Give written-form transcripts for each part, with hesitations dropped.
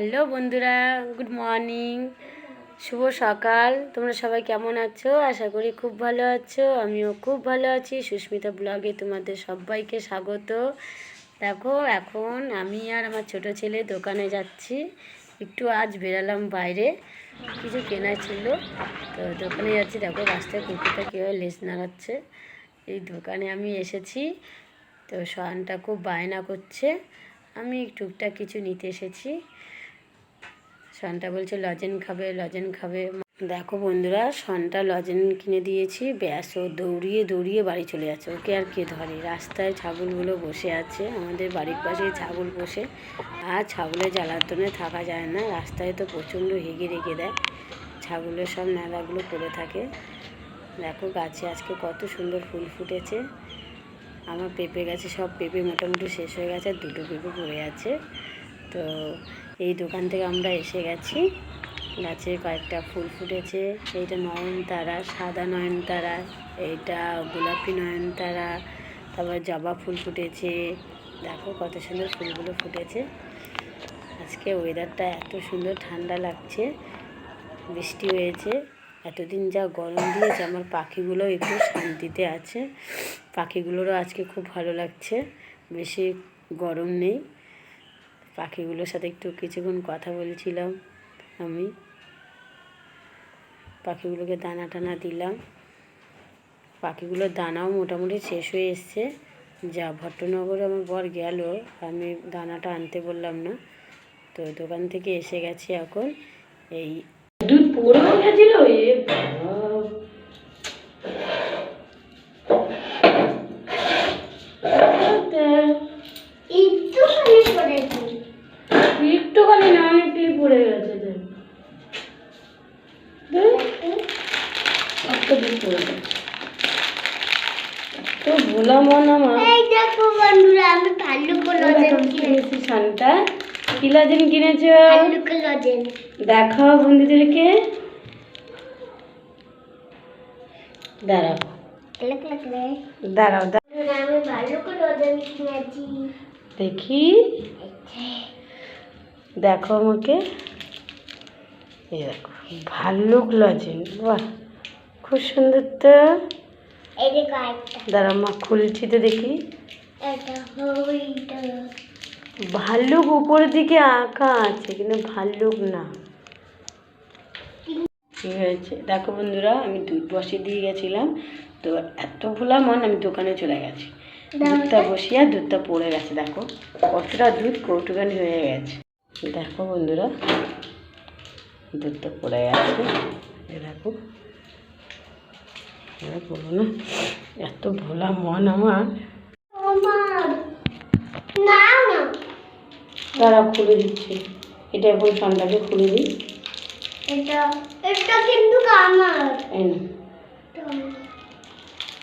Hello বন্ধুরা, good morning, শুভ সকাল। তোমরা সবাই কেমন আছো? আশা করি খুব ভালো আছো। আমিও খুব ভালো আছি। সুস্মিতা ব্লগে তোমাদের সবাইকে স্বাগত। দেখো, এখন আমি আর আমার ছোট ছেলে দোকানে যাচ্ছি। একটু আজ বেরালাম বাইরে, কিছু কেনা ছিল, তো দোকানে যাচ্ছি। দেখো রাস্তায় কুকুরটা কীভাবে লেজ নাড়াচ্ছে। এই দোকানে আমি এসেছি, তো শয়নটা খুব বায়না করছে। আমি টুকটাক কিছু নিতে এসেছি। শনটা বলছে লজেন খাবে, লজেন খাবে। দেখো বন্ধুরা, শনটা লজেন কিনে দিয়েছি, ব্যাস ও দৌড়িয়ে দৌড়িয়ে বাড়ি চলে যাচ্ছে। ওকে আর কে ধরে? রাস্তায় ছাগলগুলো বসে আছে, আমাদের বাড়ির পাশেই ছাগল বসে। আর ছাগলের জ্বালাতনে থাকা যায় না, রাস্তায় তো প্রচণ্ড হেগে রেগে দেয়। ছাগলের সব ন্যাড়াগুলো পড়ে থাকে। দেখো গাছে আজকে কত সুন্দর ফুল ফুটেছে। আমার পেঁপে গাছে সব পেঁপে মোটামুটি শেষ হয়ে গেছে, আর দুটো পেঁপে পড়ে আছে। তো এই দোকান থেকে আমরা এসে গেছি। গাছে কয়েকটা ফুল ফুটেছে। এইটা নয়নতারা, সাদা নয়নতারা, এইটা গোলাপি নয়নতারা, তারপর জবা ফুল ফুটেছে। দেখো কত সুন্দর ফুলগুলো ফুটেছে। আজকে ওয়েদারটা এত সুন্দর, ঠান্ডা লাগছে, বৃষ্টি হয়েছে। এতদিন যা গরম দিয়েছে, আমার পাখিগুলো একটু শান্তিতে আছে। পাখিগুলোরও আজকে খুব ভালো লাগছে, বেশি গরম নেই। পাখিগুলোর সাথে একটু কিছুক্ষণ কথা বলছিলাম। আমি পাখিগুলোকে দানা টানা দিলাম। পাখিগুলোর দানাও মোটামুটি শেষ হয়ে এসছে। যা ভট্টনগরে আমার বর গেল, আমি দানাটা আনতে বললাম না, তো দোকান থেকে এসে গেছি এখন। এই দুধ পড়ে গেছিল। একটুখানি না, অনেকটাই পড়ে গেছে। তো ভোলা মন আমার। দেখো বন্ধুরা, আমি ভাল্লুক লজেন কিনেছি। শানটা কি লজেন কিনেছো? ভাল্লুক লজেন। দেখাও বন্ধুদেরকে। দাঁড়াও দাঁড়াও, আমি ভাল্লুক লজেন কিনেছি। দেখি, দেখো আমাকে। এই দেখো ভাল্লুক লজেন, বাহ খুব সুন্দর তো। দাঁড়া মা, খুলছি তো দেখি। ভাল্লুক উপরের দিকে আঁকা আছে, কিন্তু ভাল্লুক না। কি হয়েছে দেখো বন্ধুরা, আমি দুধ বসিয়ে দিয়ে গেছিলাম, তো এত ভোলা মন, আমি দোকানে চলে গেছি। দুধটা বসিয়ে দুধটা পড়ে গেছে। দেখো কতটা দুধ কৌটুকানি হয়ে গেছে। দেখো বন্ধুরা, দুধটা পড়ে গেছে। দেখো বলো না, এত ভোলা মন আমার। তারা খুলে দিচ্ছে। এটা এখন সন্ধ্যাকে খুলে দিই। এটা কিন্তু আমার।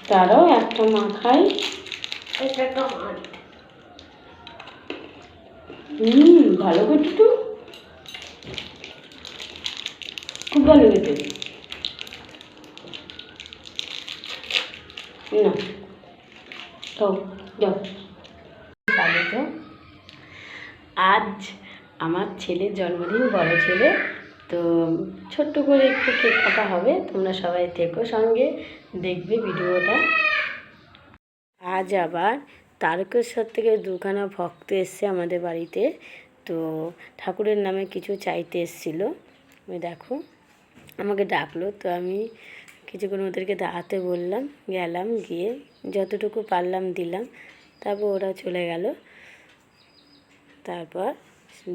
তারাও একটা মাখাই। ভালো করছো, খুব ভালো খেতে না। তো যাও। তো আজ আমার ছেলের জন্মদিন, বড় ছেলে, তো ছোট্ট করে একটু কেক কাটা হবে। তোমরা সবাই থেকো সঙ্গে, দেখবে ভিডিওটা। আজ আবার তারকেশ্বর থেকে দুখানা ভক্ত এসছে আমাদের বাড়িতে, তো ঠাকুরের নামে কিছু চাইতে এসেছিলো। ওই দেখো আমাকে ডাকলো, তো আমি কিছুক্ষণ ওদেরকে দাঁড়াতে বললাম, গেলাম, গিয়ে যতটুকু পারলাম দিলাম। তারপর ওরা চলে গেল। তারপর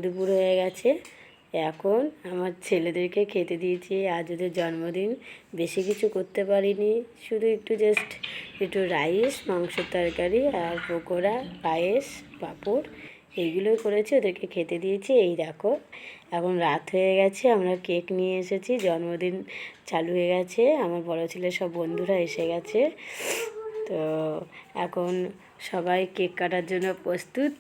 দুপুর হয়ে গেছে, এখন আমার ছেলেদেরকে খেতে দিয়েছি। আজ ওদের জন্মদিন, বেশি কিছু করতে পারিনি, শুধু একটু জাস্ট একটু রাইস, মাংসের তরকারি আর পকোড়া, পায়েস, পাঁপড়, এইগুলোই করেছি, ওদেরকে খেতে দিয়েছি। এই দেখো এখন রাত হয়ে গেছে, আমরা কেক নিয়ে এসেছি, জন্মদিন চালু হয়ে গেছে। আমার বড় ছেলের সব বন্ধুরা এসে গেছে, তো এখন সবাই কেক কাটার জন্য প্রস্তুত।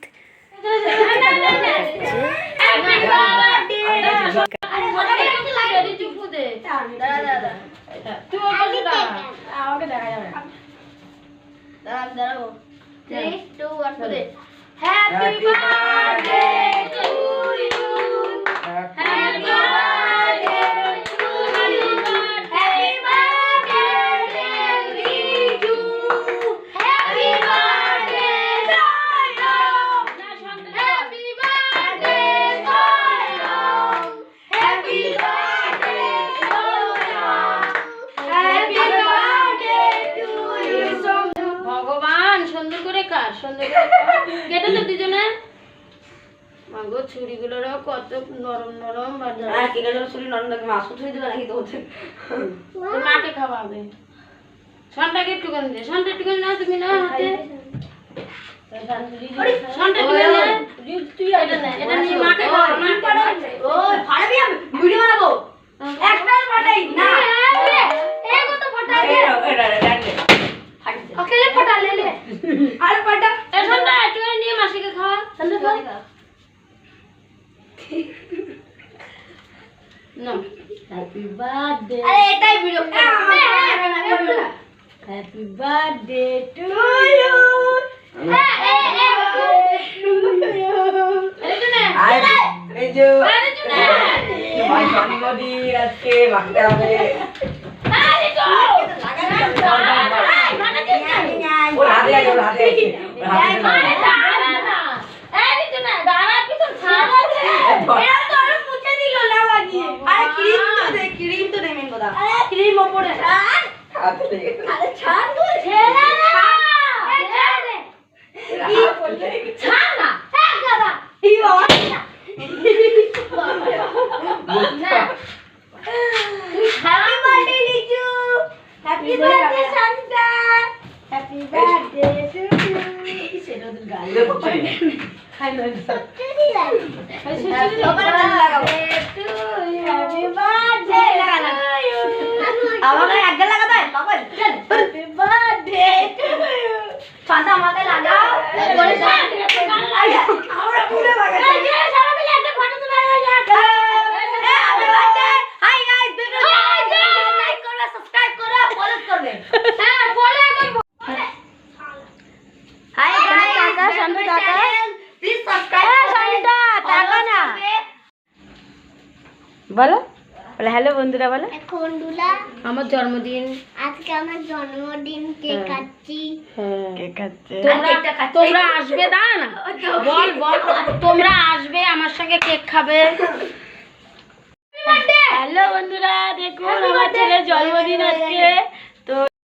Happy birthday to you. ছুরিগুলোরও কত নরম নরম বানিয়ে। আর কেকের জন্য ছুরি নরম লাগে, মাছ ছুরি দিবে নাকি তো মাকে খাওয়াবে। সন্টাকে একটুখানি দে, সন্টা একটুখানি নাও তুমি না হাতে। সন্টা একটুখানি নে। তুই এটা নে, এটা নিয়ে মাকে খাওয়া। ও ফাড়াবি, আমি ভিডিও বানাবো। একটাই ফাটাই না, এগো তো ফটাই দে। এটা অকেলে ফটা লে লে। আর ফাটা এ সন্টা একটুখানি নিয়ে মাসিকে খাওয়া। সন্টা খাও। না হ্যাপি বার্থডে। আরে এটাই video. Happy birthday to you. এই যে ভাই জন্মদিন আজকে মাখতে হবে। ওর হাতে আছে, ওর হাতে আছে, ওর হাতে আছে। আরে ক্রিম তো নেই মেন কথা। আরে ক্রিম ওপরে হাতে লেগে গেছে। আরে ছাড় তো ছেড়ে না। ছাড় না। হ্যাঁ দাদা। ই বাবা। হ্যাপি বার্থডে লিচু। হ্যাপি বার্থডে সান্টা। Happy birthday to you. সেটা তো গালি বলছে। খাই না সত্যি দিলাই। সবার গাল লাগাবো। হ্যাপি বার্থডে লাগানা। আমাকে আগে লাগাবে বাবা। চল হ্যাপি বার্থডে টু ইউ। পাতা আমাকে লাগাও। বলে আমরা পুরো লাগাই। এই যে সবাই মিলে একটা ফটো তুলে যাক। Happy birthday. Hi guys, video like করবে, সাবস্ক্রাইব করবে, ফলো করবে। হ্যাঁ বলে একদম। হাই গাইস, টাকা শান্ত টাকা। Please subscribe. শান্ত টাকা না। বলো বলে হ্যালো বন্ধুরা বলো। বন্ধুরা আমার জন্মদিন। আজকে আমার জন্মদিন, কেক কাটছি। হ্যাঁ কেক কাটছে। কেকটা কাটছে। তোমরা আসবে, দাঁড়া না বল বল। তোমরা আসবে আমার সঙ্গে কেক খাবে। হ্যালো বন্ধুরা, দেখুন আমার ছেলের জন্মদিন আজকে।